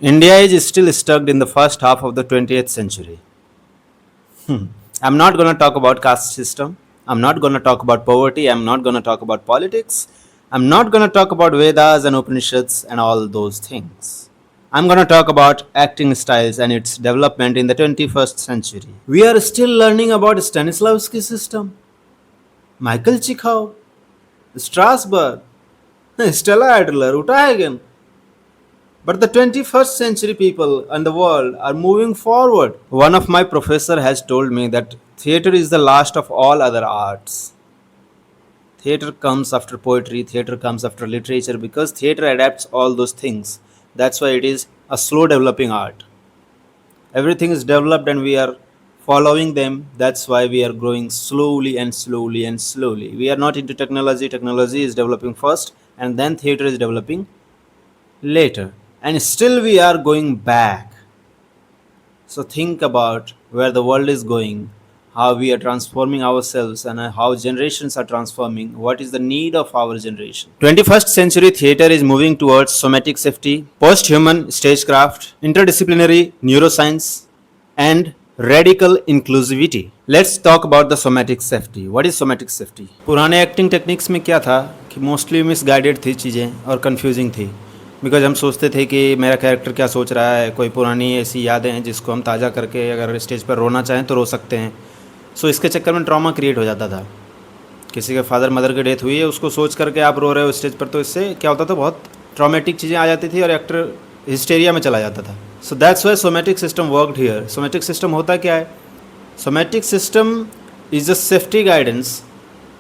India is still stuck in the first half of the 20th century. I'm not going to talk about caste system. I'm not going to talk about poverty. I'm not going to talk about politics. I'm not going to talk about Vedas and Upanishads and all those things. I'm going to talk about acting styles and its development in the 21st century. We are still learning about Stanislavski system, Michael Chikhov, Strasberg, Stella Adler, Uta. But the 21st century people and the world are moving forward. One of my professor has told me that theater is the last of all other arts. Theater comes after poetry, theater comes after literature because theater adapts all those things. That's why it is a slow developing art. Everything is developed and we are following them. That's why we are growing slowly and slowly and slowly. We are not into technology. Technology is developing first and then theater is developing later. And still we are going back. So think about where the world is going, how we are transforming ourselves, and how generations are transforming. What is the need of our generation? 21st century theater is moving towards somatic safety, post-human stagecraft, interdisciplinary neuroscience, and radical inclusivity. Let's talk about the somatic safety. What is somatic safety? पुराने acting techniques में क्या था कि mostly misguided थी चीज़ें और confusing थी, because हम सोचते थे कि मेरा कैरेक्टर क्या सोच रहा है, कोई पुरानी ऐसी यादें हैं जिसको हम ताज़ा करके अगर स्टेज पर रोना चाहें तो रो सकते हैं. सो इसके चक्कर में ट्रॉमा क्रिएट हो जाता था. किसी के फादर मदर की डेथ हुई है उसको सोच करके आप रो रहे हो स्टेज पर, तो इससे क्या होता था, बहुत ट्रॉमेटिक चीज़ें आ जाती थी और एक्टर हिस्टेरिया में चला जाता था. So that's why somatic system worked here. Somatic system होता क्या है? Somatic system is a safety guidance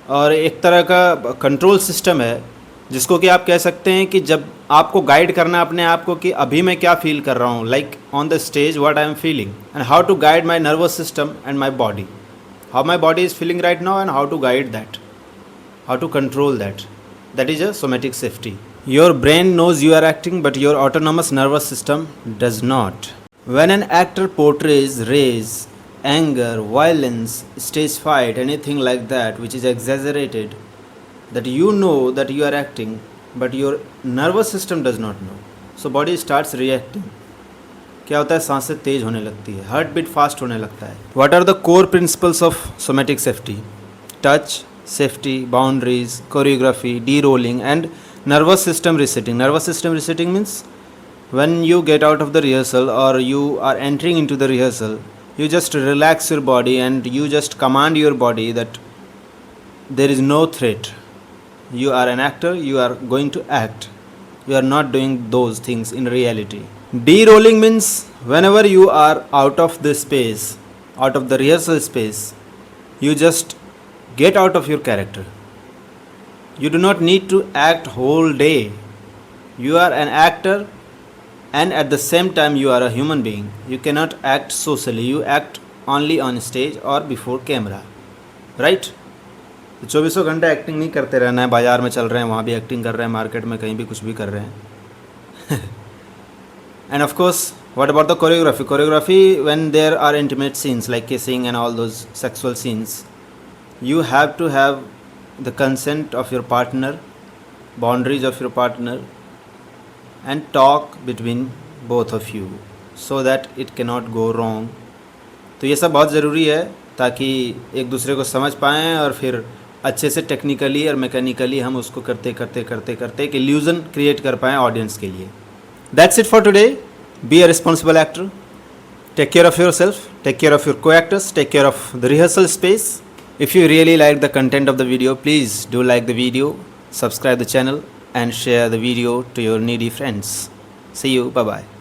और एक तरह का कंट्रोल सिस्टम है जिसको कि आप कह सकते हैं कि जब आपको गाइड करना है अपने आप को कि अभी मैं क्या फील कर रहा हूँ, like on the stage what I am feeling and how to guide my nervous system and my body, how my body is feeling right now and how to guide that, how to control that. That is a somatic safety. Your brain knows you are acting, but your autonomous nervous system does not. When an actor portrays rage, anger, violence, stage fight, anything like that which is exaggerated, that you know that you are acting, but your nervous system does not know. So body starts reacting. क्या होता है, सांसें तेज होने लगती है, heart beat fast होने लगता है. What are the core principles of somatic safety? Touch, safety, boundaries, choreography, de-rolling, and nervous system resetting. Nervous system resetting means when you get out of the rehearsal or you are entering into the rehearsal, you just relax your body and you just command your body that there is no threat. You are an actor, you are going to act. You are not doing those things in reality. De-rolling means whenever you are out of the space, out of the rehearsal space, you just get out of your character. You do not need to act whole day. You are an actor and at the same time you are a human being. You cannot act socially. You act only on stage or before camera. Right? तो 24 घंटे acting नहीं करते रहना है. बाज़ार में चल रहे हैं वहाँ भी एक्टिंग कर रहे हैं, मार्केट में कहीं भी कुछ भी कर रहे हैं. And of course, what about the choreography? Choreography, when there are intimate scenes like kissing and all those sexual scenes, you have to have the consent of your partner, boundaries of your partner, and talk between both of you so that it cannot go wrong. तो ये सब बहुत ज़रूरी है ताकि एक दूसरे को समझ पाएँ और फिर अच्छे से टेक्निकली और मैकेनिकली हम उसको करते करते करते करते एक इल्यूज़न क्रिएट कर पाएँ ऑडियंस के लिए. That's it for today. Be a responsible actor. Take care of yourself. Take care of your co-actors. Take care of the rehearsal space. If you really like the content of the video, please do like the video, subscribe the channel and share the video to your needy friends. See you. Bye bye.